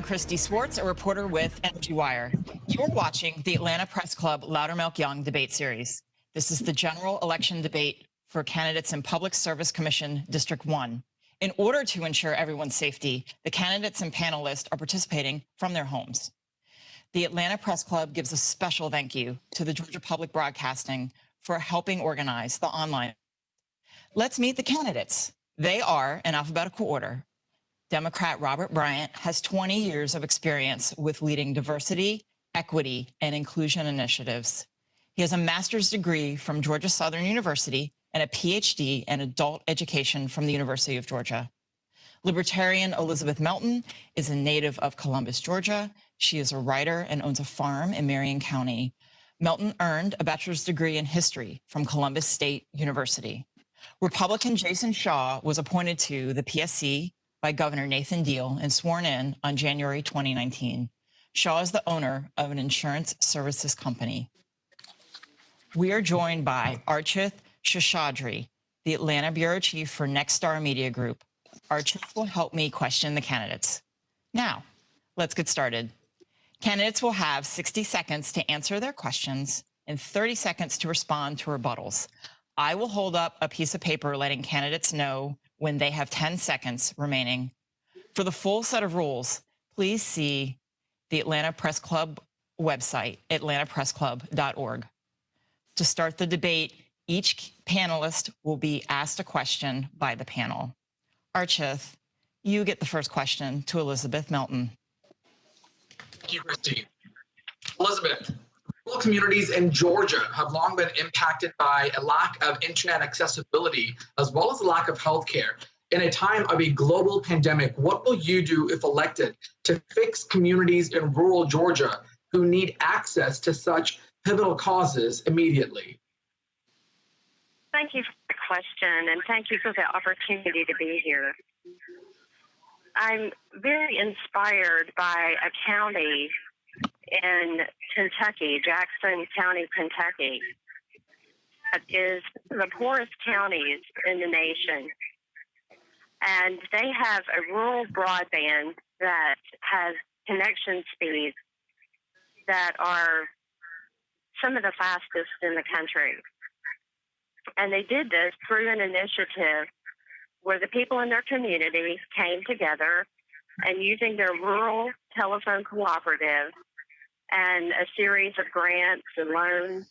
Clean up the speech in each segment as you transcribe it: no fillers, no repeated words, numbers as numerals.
Kriti Swartz, a reporter with Energy Wire. You're watching the Atlanta Press Club Loudermilk Young debate series. This is the general election debate for candidates in Public Service Commission District 1. In order to ensure everyone's safety, the candidates and panelists are participating from their homes. The Atlanta Press Club gives a special thank you to the Georgia Public Broadcasting for helping organize the online. Let's meet the candidates. They are, in alphabetical order, Democrat Robert Bryant has 20 years of experience with leading diversity, equity, and inclusion initiatives. He has a master's degree from Georgia Southern University and a PhD in adult education from the University of Georgia. Libertarian Elizabeth Melton is a native of Columbus, Georgia. She is a writer and owns a farm in Marion County. Melton earned a bachelor's degree in history from Columbus State University. Republican Jason Shaw was appointed to the PSC by Governor Nathan Deal and sworn in on January 2019. Shaw is the owner of an insurance services company. We are joined by Archith Seshadri, the Atlanta Bureau Chief for Nexstar Media Group. Archith will help me question the candidates. Now, let's get started. Candidates will have 60 seconds to answer their questions and 30 seconds to respond to rebuttals. I will hold up a piece of paper letting candidates know when they have 10 seconds remaining. For the full set of rules, please see the Atlanta Press Club website, atlantapressclub.org. To start the debate, each panelist will be asked a question by the panel. Archith, you get the first question to Elizabeth Melton. Thank you, Kriti. Elizabeth, rural communities in Georgia have long been impacted by a lack of internet accessibility as well as a lack of health care. In a time of a global pandemic, what will you do if elected to fix communities in rural Georgia who need access to such pivotal causes immediately? Thank you for the question, and thank you for the opportunity to be here. I'm very inspired by a county in Kentucky, Jackson County, Kentucky, that is the poorest counties in the nation. And they have a rural broadband that has connection speeds that are some of the fastest in the country. And they did this through an initiative where the people in their community came together and using their rural telephone cooperative and a series of grants and loans,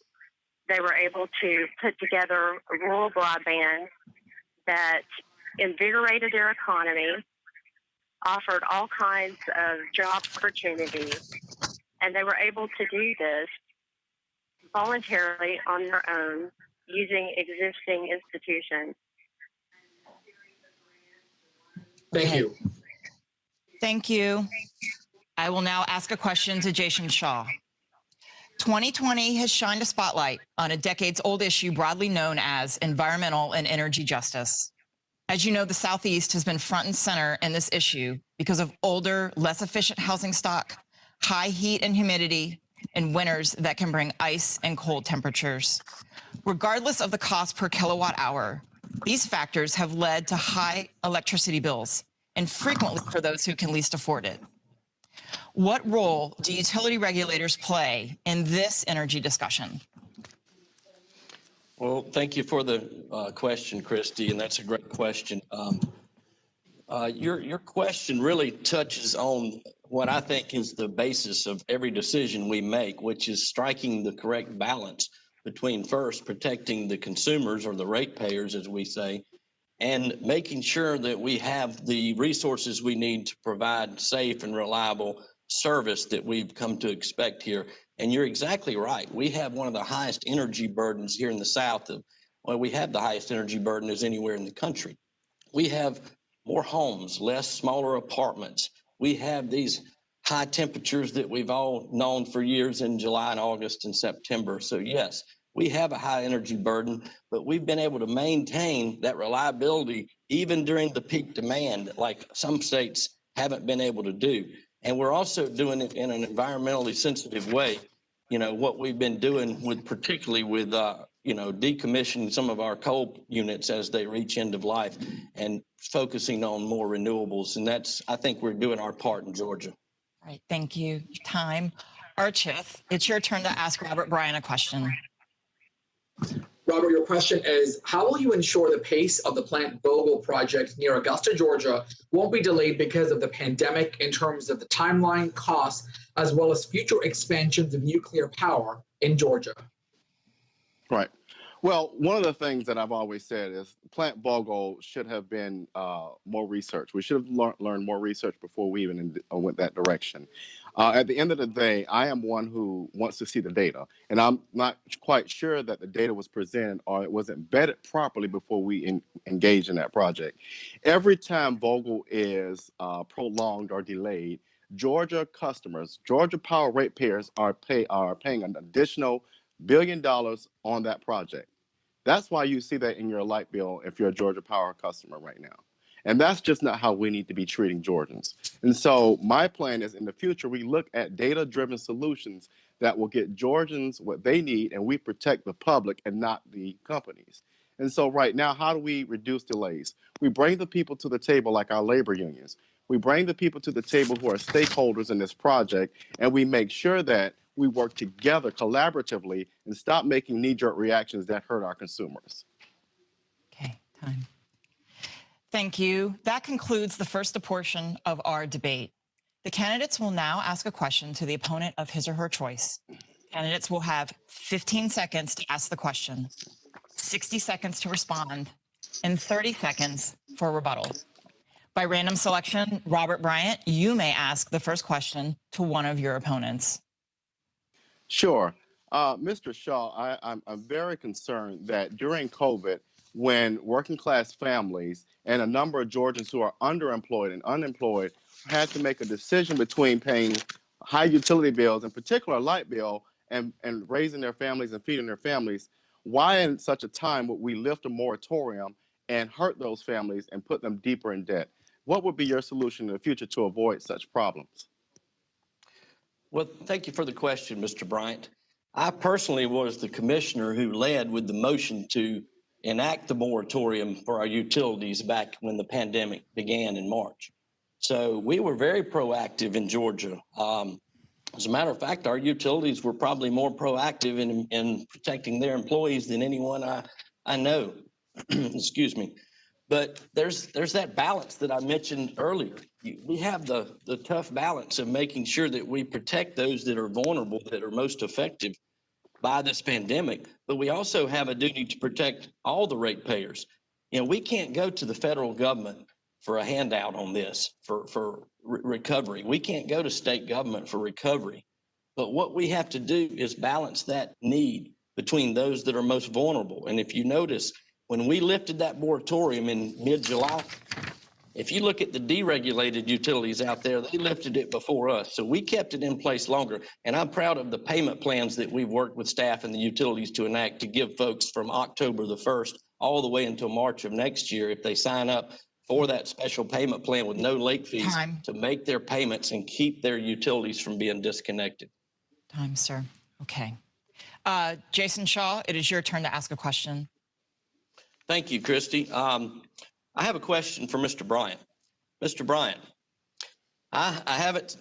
they were able to put together a rural broadband that invigorated their economy, offered all kinds of job opportunities, and they were able to do this voluntarily on their own using existing institutions. Thank you. Thank you. I will now ask a question to Jason Shaw. 2020 has shined a spotlight on a decades-old issue broadly known as environmental and energy justice. As you know, the Southeast has been front and center in this issue because of older, less efficient housing stock, high heat and humidity, and winters that can bring ice and cold temperatures. Regardless of the cost per kilowatt hour, these factors have led to high electricity bills, and frequently for those who can least afford it. What role do utility regulators play in this energy discussion? Well, thank you for the question, Kriti, and that's a great question. Your question really touches on what I think is the basis of every decision we make, which is striking the correct balance between first protecting the consumers or the ratepayers, as we say, and making sure that we have the resources we need to provide safe and reliable service that we've come to expect here. And you're exactly right. We have one of the highest energy burdens here in the South. Well, we have the highest energy burden as anywhere in the country. We have more homes, less smaller apartments. We have these high temperatures that we've all known for years in July and August and September. So yes, we have a high energy burden, but we've been able to maintain that reliability even during the peak demand, like some states haven't been able to do. And we're also doing it in an environmentally sensitive way. You know, what we've been doing with, particularly with, decommissioning some of our coal units as they reach end of life and focusing on more renewables. And that's, I think we're doing our part in Georgia. All right, thank you. Time. Archith, it's your turn to ask Robert Bryant a question. Robert, your question is, how will you ensure the pace of the Plant Vogtle project near Augusta, Georgia won't be delayed because of the pandemic in terms of the timeline, costs, as well as future expansions of nuclear power in Georgia? Right. Well, one of the things that I've always said is Plant Vogtle should have been more research. We should have learned more research before we even went that direction. At the end of the day, I am one who wants to see the data, and I'm not quite sure that the data was presented or it was embedded properly before we engaged in that project. Every time Vogtle is prolonged or delayed, Georgia customers, Georgia Power ratepayers are paying an additional $1 billion on that project. That's why you see that in your light bill if you're a Georgia Power customer right now. And that's just not how we need to be treating Georgians. And so my plan is in the future, we look at data-driven solutions that will get Georgians what they need, and we protect the public and not the companies. And so right now, how do we reduce delays? We bring the people to the table like our labor unions. We bring the people to the table who are stakeholders in this project, and we make sure that we work together collaboratively and stop making knee-jerk reactions that hurt our consumers. Okay, time. Thank you. That concludes the first portion of our debate. The candidates will now ask a question to the opponent of his or her choice. Candidates will have 15 seconds to ask the question, 60 seconds to respond, and 30 seconds for rebuttal. By random selection, Robert Bryant, you may ask the first question to one of your opponents. Sure. Mr. Shaw, I'm very concerned that during COVID, when working class families and a number of Georgians who are underemployed and unemployed had to make a decision between paying high utility bills, in particular a light bill, and raising their families and feeding their families, why in such a time would we lift a moratorium and hurt those families and put them deeper in debt? What would be your solution in the future to avoid such problems? Well, thank you for the question, Mr. Bryant. I personally was the commissioner who led with the motion to enact the moratorium for our utilities back when the pandemic began in March. So we were very proactive in Georgia. As a matter of fact, our utilities were probably more proactive in protecting their employees than anyone I know. Excuse me. But there's that balance that I mentioned earlier. We have the tough balance of making sure that we protect those that are vulnerable, that are most affected by this pandemic, but we also have a duty to protect all the ratepayers. You know, we can't go to the federal government for a handout on this, for recovery. We can't go to state government for recovery. But what we have to do is balance that need between those that are most vulnerable. And if you notice, when we lifted that moratorium in mid-July, if you look at the deregulated utilities out there, they lifted it before us. So we kept it in place longer. And I'm proud of the payment plans that we've worked with staff and the utilities to enact to give folks from October the 1st all the way until March of next year, if they sign up for that special payment plan with no late fees, Time. to make their payments and keep their utilities from being disconnected. Time, sir. Okay. Jason Shaw, it is your turn to ask a question. Thank you, Kriti. I have a question for Mr. Bryant. Mr. Bryant, I haven't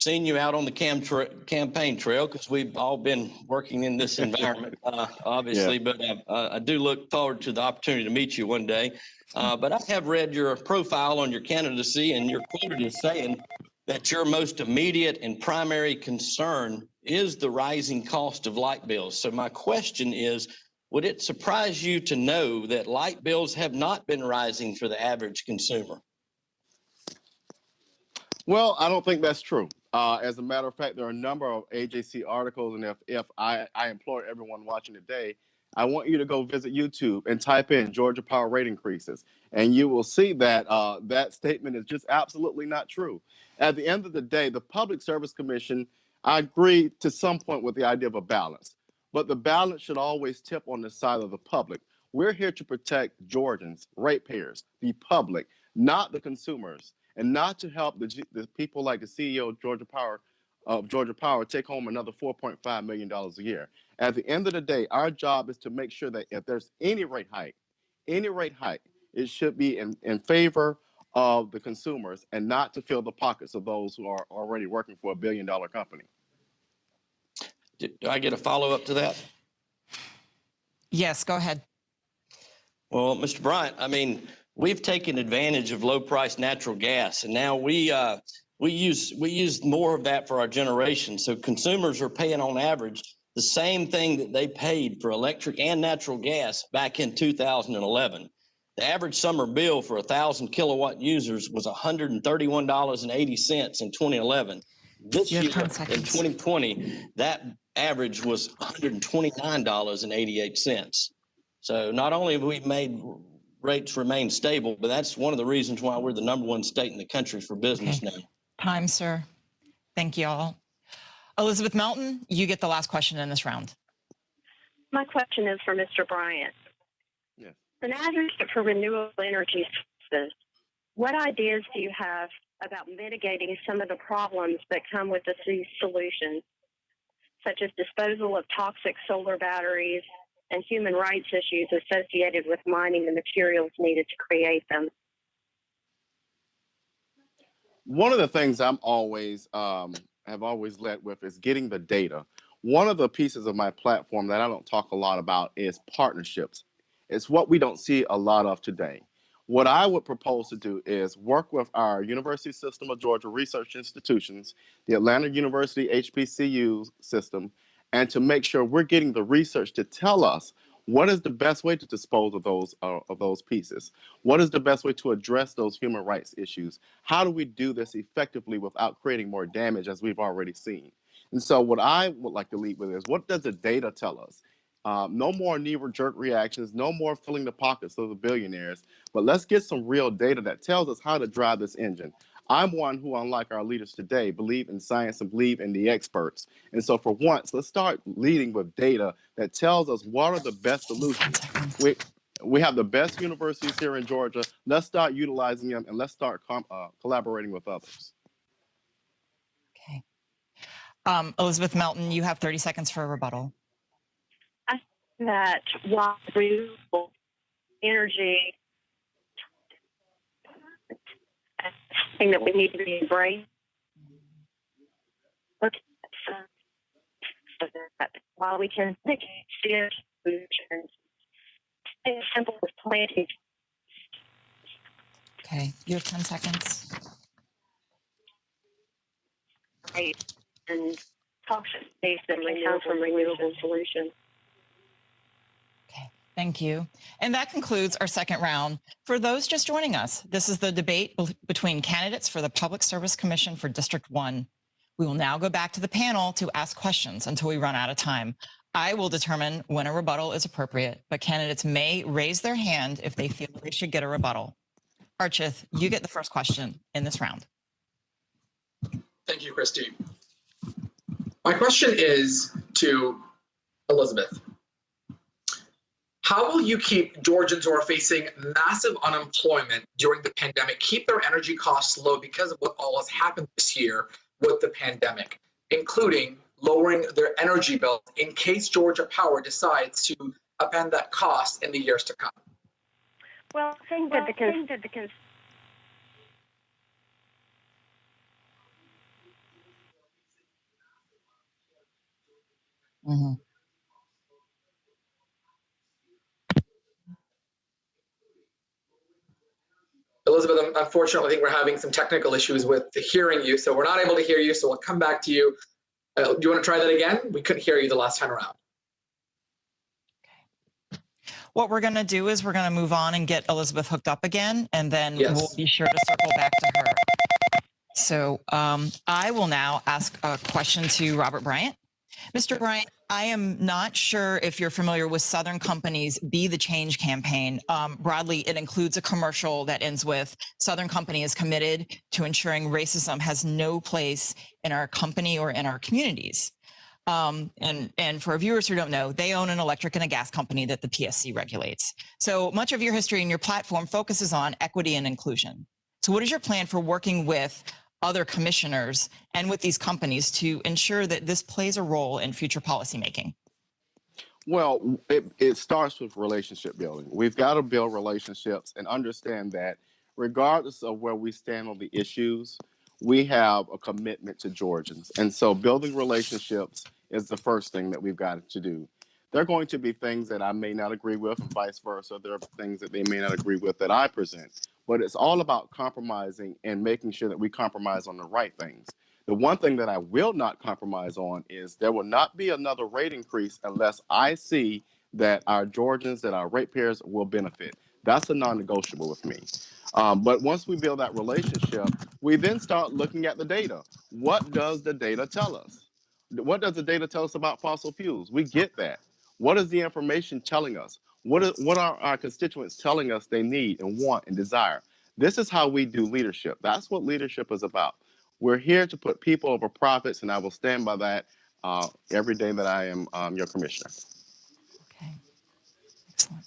seen you out on the campaign trail because we've all been working in this environment, obviously, Yeah. but I do look forward to the opportunity to meet you one day. But I have read your profile on your candidacy, and you're quoted as saying that your most immediate and primary concern is the rising cost of light bills. So my question is, would it surprise you to know that light bills have not been rising for the average consumer? Well, I don't think that's true. As a matter of fact, there are a number of AJC articles, and if I implore everyone watching today, I want you to go visit YouTube and type in Georgia Power rate increases, and you will see that that statement is just absolutely not true. At the end of the day, the Public Service Commission, I agree to some point with the idea of a balance, but the balance should always tip on the side of the public. We're here to protect Georgians, ratepayers, the public, not the consumers, and not to help the people like the CEO of Georgia Power take home another $4.5 million a year. At the end of the day, our job is to make sure that if there's any rate hike, it should be in favor of the consumers and not to fill the pockets of those who are already working for $1 billion company. Do I get a follow-up to that? Yes, go ahead. Well, Mr. Bryant, I mean, we've taken advantage of low-priced natural gas, and now we use more of that for our generation. So consumers are paying on average the same thing that they paid for electric and natural gas back in 2011. The average summer bill for 1,000 kilowatt users was $131.80 in 2011. This You have year, 10 in seconds. 2020, that average was $129.88. So not only have we made rates remain stable, but that's one of the reasons why we're the #1 state in the country for business now. Time, sir. Thank you all. Elizabeth Melton, you get the last question in this round. My question is for Mr. Bryant. Yes. An advocate for renewable energy sources, what ideas do you have about mitigating some of the problems that come with these solutions, such as disposal of toxic solar batteries and human rights issues associated with mining the materials needed to create them? One of the things I'm always have always led with is getting the data. One of the pieces of my platform that I don't talk a lot about is partnerships. It's what we don't see a lot of today. What I would propose to do is work with our University System of Georgia research institutions, the Atlanta University HBCU system, and to make sure we're getting the research to tell us what is the best way to dispose of those pieces. What is the best way to address those human rights issues? How do we do this effectively without creating more damage, as we've already seen? And so what I would like to lead with is, what does the data tell us? No more knee-jerk reactions, no more filling the pockets of the billionaires, but let's get some real data that tells us how to drive this engine. I'm one who, unlike our leaders today, believe in science and believe in the experts. And so for once, let's start leading with data that tells us what are the best solutions. We have the best universities here in Georgia. Let's start utilizing them, and let's start collaborating with others. Okay. Elizabeth Melton, you have 30 seconds for a rebuttal. That while renewable energy is something that we need to be embraced, look at that while we can make solutions, as simple as planting. Okay, you have 10 seconds. Right, and toxic waste that may come from renewable solutions. Okay, thank you. And that concludes our second round. For those just joining us, this is the debate between candidates for the Public Service Commission for District 1. We will now go back to the panel to ask questions until we run out of time. I will determine when a rebuttal is appropriate, but candidates may raise their hand if they feel they should get a rebuttal. Archith, you get the first question in this round. Thank you, Kriti. My question is to Elizabeth. How will you keep Georgians who are facing massive unemployment during the pandemic keep their energy costs low because of what all has happened this year with the pandemic, including lowering their energy bills in case Georgia Power decides to upend that cost in the years to come? Well, I think that because Mm-hmm. Elizabeth, unfortunately, I think we're having some technical issues with hearing you, so we're not able to hear you, so we'll come back to you. Do you want to try that again? We couldn't hear you the last time around. Okay. What we're going to do is we're going to move on and get Elizabeth hooked up again, and then we'll be sure to circle back to her. So I will now ask a question to Robert Bryant. Mr. Bryant, I am not sure if you're familiar with Southern Company's Be the Change campaign. Broadly, it includes a commercial that ends with, Southern Company is committed to ensuring racism has no place in our company or in our communities. And for our viewers who don't know, they own an electric and a gas company that the PSC regulates. So much of your history and your platform focuses on equity and inclusion. So what is your plan for working with other commissioners and with these companies to ensure that this plays a role in future policymaking? Well, it starts with relationship building. We've got to build relationships and understand that regardless of where we stand on the issues, we have a commitment to Georgians. And so building relationships is the first thing that we've got to do. There are going to be things that I may not agree with and vice versa. There are things that they may not agree with that I present. But it's all about compromising and making sure that we compromise on the right things. The one thing that I will not compromise on is there will not be another rate increase unless I see that our Georgians, that our ratepayers will benefit. That's a non-negotiable with me. But once we build that relationship, we then start looking at the data. What does the data tell us? What does the data tell us about fossil fuels? We get that. What is the information telling us? What are our constituents telling us they need and want and desire? This is how we do leadership. That's what leadership is about. We're here to put people over profits, and I will stand by that every day that I am your commissioner. Okay, excellent.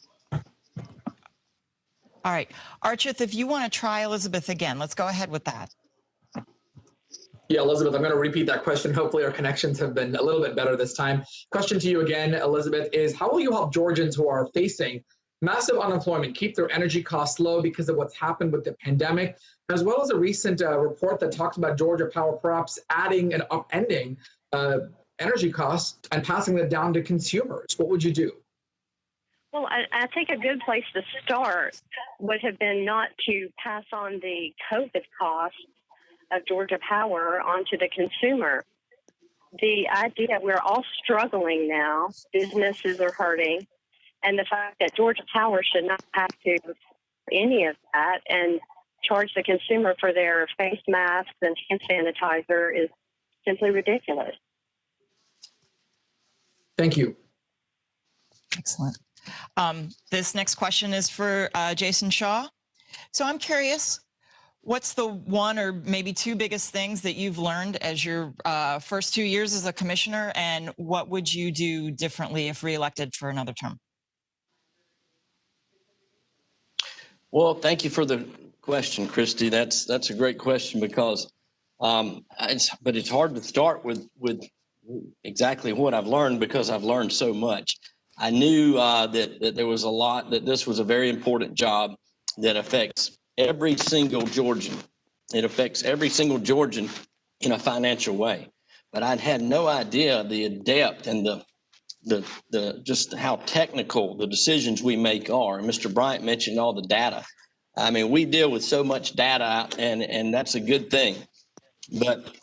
All right, Archith, if you want to try Elizabeth again, let's go ahead with that. Yeah, Elizabeth, I'm going to repeat that question. Hopefully our connections have been a little bit better this time. Question to you again, Elizabeth, is how will you help Georgians who are facing massive unemployment keep their energy costs low because of what's happened with the pandemic, as well as a recent report that talks about Georgia Power perhaps adding and upending energy costs and passing that down to consumers? What would you do? Well, I think a good place to start would have been not to pass on the COVID cost of Georgia Power onto the consumer. The idea we're all struggling now, businesses are hurting, and the fact that Georgia Power should not have to do any of that and charge the consumer for their face masks and hand sanitizer is simply ridiculous. Thank you. Excellent. This next question is for Jason Shaw. So I'm curious, what's the one or maybe two biggest things that you've learned as your first 2 years as a commissioner, and what would you do differently if reelected for another term? Well, thank you for the question, Kriti. That's a great question because it's hard to start with exactly what I've learned because I've learned so much. I knew that there was a lot, that this was a very important job that affects every single Georgian. It affects every single Georgian in a financial way. But I'd had no idea the depth and the just how technical the decisions we make are. And Mr. Bryant mentioned all the data. I mean, we deal with so much data, and that's a good thing. But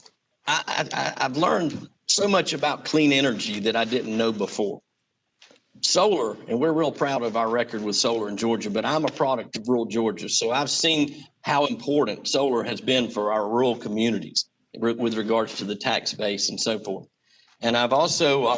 I've learned so much about clean energy that I didn't know before. Solar, and we're real proud of our record with solar in Georgia, but I'm a product of rural Georgia. So I've seen how important solar has been for our rural communities with regards to the tax base and so forth. And I've also,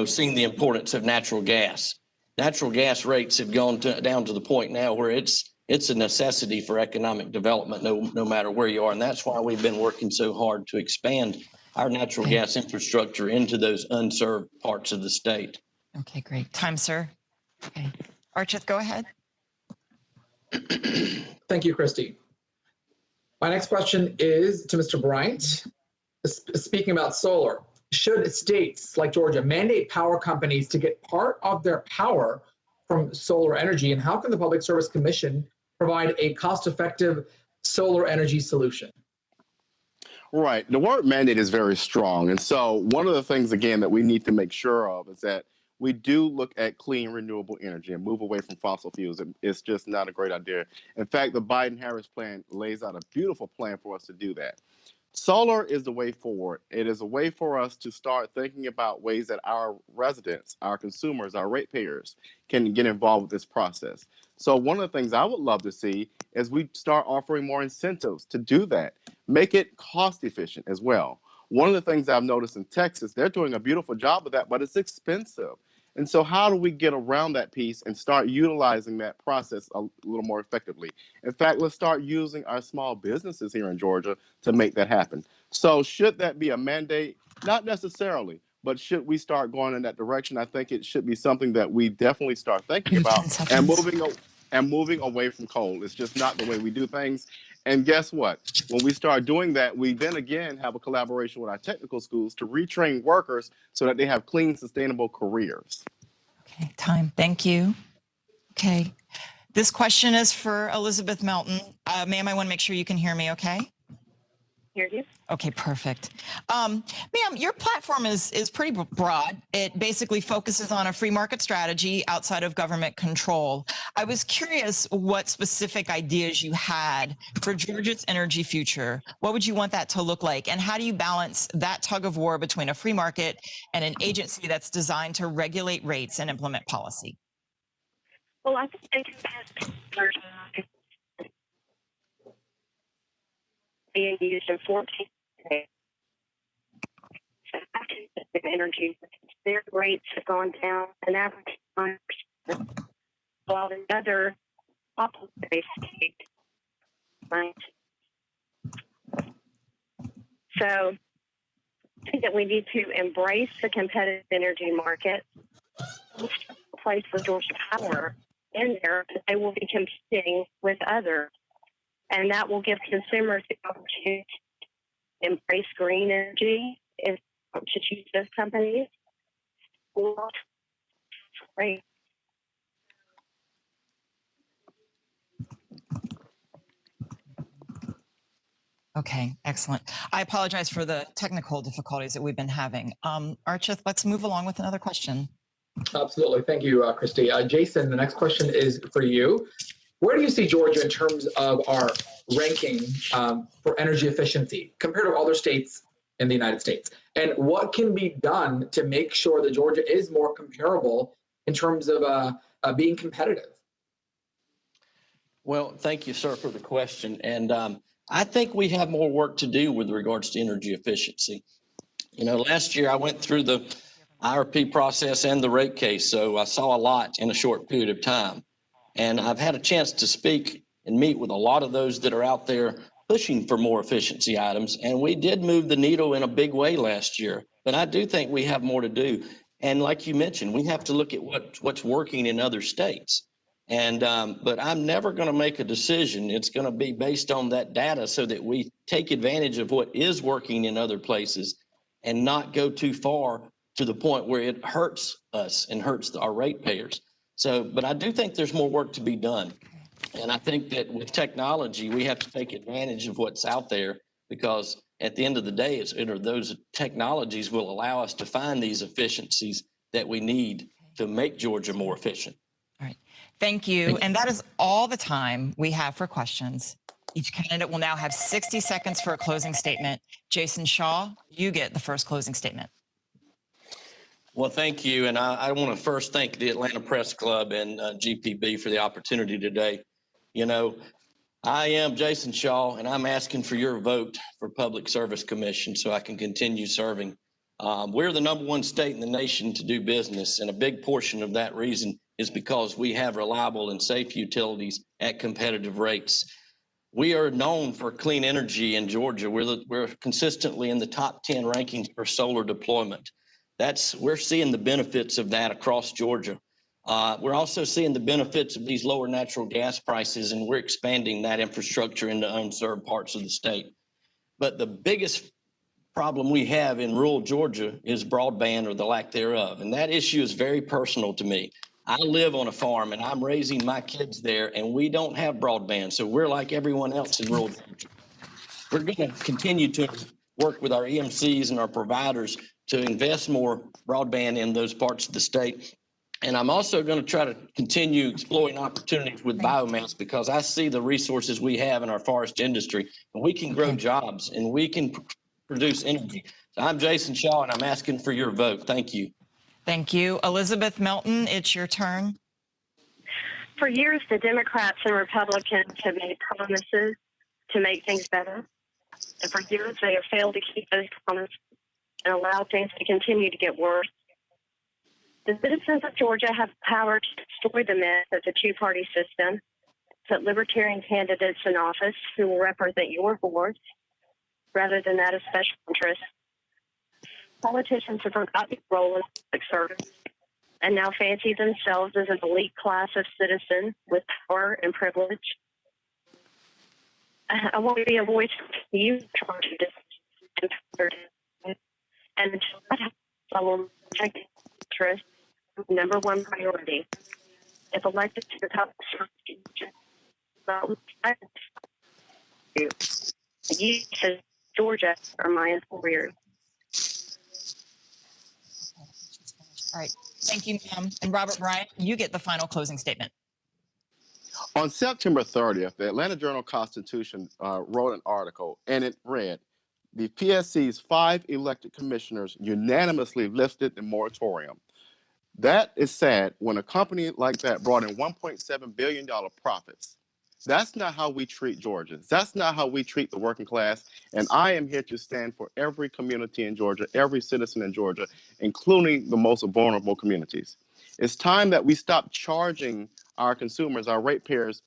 seen the importance of natural gas. Natural gas rates have gone down to the point now where it's a necessity for economic development, no matter where you are. And that's why we've been working so hard to expand our natural gas infrastructure into those unserved parts of the state. Okay, great. Time, sir. Okay. Archith, go ahead. Thank you, Kriti. My next question is to Mr. Bryant. Speaking about solar, should states like Georgia mandate power companies to get part of their power from solar energy? And how can the Public Service Commission provide a cost-effective solar energy solution? Right. The word mandate is very strong. And so one of the things, again, that we need to make sure of is that we do look at clean, renewable energy and move away from fossil fuels. It's just not a great idea. In fact, the Biden-Harris plan lays out a beautiful plan for us to do that. Solar is the way forward. It is a way for us to start thinking about ways that our residents, our consumers, our ratepayers can get involved with this process. So one of the things I would love to see is we start offering more incentives to do that. Make it cost efficient as well. One of the things I've noticed in Texas, they're doing a beautiful job of that, but it's expensive. And so how do we get around that piece and start utilizing that process a little more effectively? In fact, let's start using our small businesses here in Georgia to make that happen. So should that be a mandate? Not necessarily, but should we start going in that direction? I think it should be something that we definitely start thinking about and moving away from coal. It's just not the way we do things. And guess what? When we start doing that, we then again have a collaboration with our technical schools to retrain workers so that they have clean, sustainable careers. Okay, time. Thank you. Okay. This question is for Elizabeth Melton. Ma'am, I want to make sure you can hear me okay? Hear you. Okay, perfect. Ma'am, your platform is pretty broad. It basically focuses on a free market strategy outside of government control. I was curious what specific ideas you had for Georgia's energy future. What would you want that to look like? And how do you balance that tug of war between a free market and an agency that's designed to regulate rates and implement policy? Well, I think being used in 14 states. So energy, their rates have gone down an average of 9%, while in other populous states, right? So I think that we need to embrace the competitive energy market, place the Georgia Power in there, but they will be competing with others. And that will give consumers the opportunity to embrace green energy if to choose those companies. Great. Okay, excellent. I apologize for the technical difficulties that we've been having. Archith, let's move along with another question. Absolutely. Thank you, Kriti. Jason, the next question is for you. Where do you see Georgia in terms of our ranking for energy efficiency compared to other states in the United States? And what can be done to make sure that Georgia is more comparable in terms of being competitive? Well, thank you, sir, for the question. And I think we have more work to do with regards to energy efficiency. You know, last year I went through the IRP process and the rate case, so I saw a lot in a short period of time. And I've had a chance to speak and meet with a lot of those that are out there pushing for more efficiency items. And we did move the needle in a big way last year. But I do think we have more to do. And like you mentioned, we have to look at what's working in other states. And but I'm never going to make a decision. It's going to be based on that data so that we take advantage of what is working in other places and not go too far to the point where it hurts us and hurts our ratepayers. So, but I do think there's more work to be done. And I think that with technology, we have to take advantage of what's out there, because at the end of the day, those technologies will allow us to find these efficiencies that we need to make Georgia more efficient. All right, thank you. And that is all the time we have for questions. Each candidate will now have 60 seconds for a closing statement. Jason Shaw, you get the first closing statement. Well, thank you. And I want to first thank the Atlanta Press Club and GPB for the opportunity today. You know, I am Jason Shaw, and I'm asking for your vote for Public Service Commission so I can continue serving. We're the #1 state in the nation to do business, and a big portion of that reason is because we have reliable and safe utilities at competitive rates. We are known for clean energy in Georgia. We're consistently in the top 10 rankings for solar deployment. We're seeing the benefits of that across Georgia. We're also seeing the benefits of these lower natural gas prices, and we're expanding that infrastructure into unserved parts of the state. But the biggest problem we have in rural Georgia is broadband, or the lack thereof. And that issue is very personal to me. I live on a farm and I'm raising my kids there, and we don't have broadband. So we're like everyone else in rural Georgia. We're going to continue to work with our EMCs and our providers to invest more broadband in those parts of the state. And I'm also going to try to continue exploring opportunities with biomass, because I see the resources we have in our forest industry, and we can grow jobs and we can produce energy. So I'm Jason Shaw, and I'm asking for your vote. Thank you. Thank you. Elizabeth Melton, it's your turn. For years, the Democrats and Republicans have made promises to make things better. And for years, they have failed to keep those promises and allow things to continue to get worse. The citizens of Georgia have the power to destroy the myth of the two-party system, put libertarian candidates in office who will represent your boards rather than that of special interests. Politicians have forgotten the role of public service and now fancy themselves as an elite class of citizens with power and privilege. I want to be a voice for you, charge of this, and until that happens, I will protect interest, #1 priority. if elected to the public you said Georgia are my employers. All right. Thank you, ma'am. And Robert Bryant, you get the final closing statement. On September 30th, the Atlanta Journal-Constitution wrote an article, and it read, the PSC's 5 elected commissioners unanimously lifted the moratorium. That is sad when a company like that brought in $1.7 billion profits. That's not how we treat Georgians. That's not how we treat the working class. And I am here to stand for every community in Georgia, every citizen in Georgia, including the most vulnerable communities. It's time that we stop charging our consumers, our ratepayers,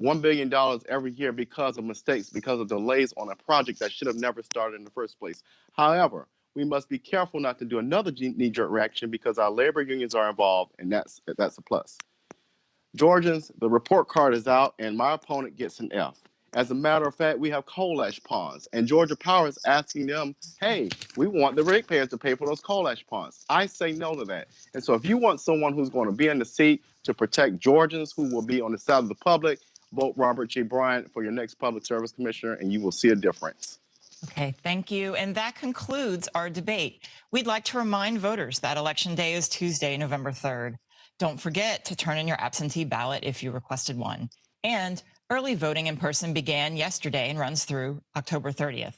$1 billion every year because of mistakes, because of delays on a project that should have never started in the first place. However, we must be careful not to do another knee-jerk reaction because our labor unions are involved, and that's a plus. Georgians, the report card is out, and my opponent gets an F. As a matter of fact, we have coal ash ponds, and Georgia Power is asking them, hey, we want the ratepayers to pay for those coal ash ponds. I say no to that. And so if you want someone who's going to be in the seat to protect Georgians who will be on the side of the public, vote Robert G. Bryant for your next public service commissioner, and you will see a difference. Okay, thank you. And that concludes our debate. We'd like to remind voters that Election Day is Tuesday, November 3rd. Don't forget to turn in your absentee ballot if you requested one. And early voting in person began yesterday and runs through October 30th.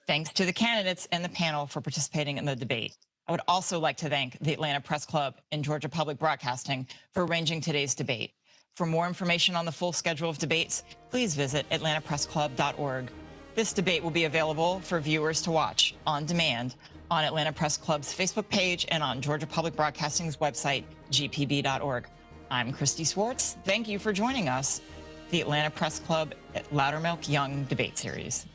Thanks to the candidates and the panel for participating in the debate. I would also like to thank the Atlanta Press Club and Georgia Public Broadcasting for arranging today's debate. For more information on the full schedule of debates, please visit atlantapressclub.org. This debate will be available for viewers to watch on demand on Atlanta Press Club's Facebook page and on Georgia Public Broadcasting's website, gpb.org. I'm Kriti Swartz. Thank you for joining us, the Atlanta Press Club at Loudermilk Young Debate Series.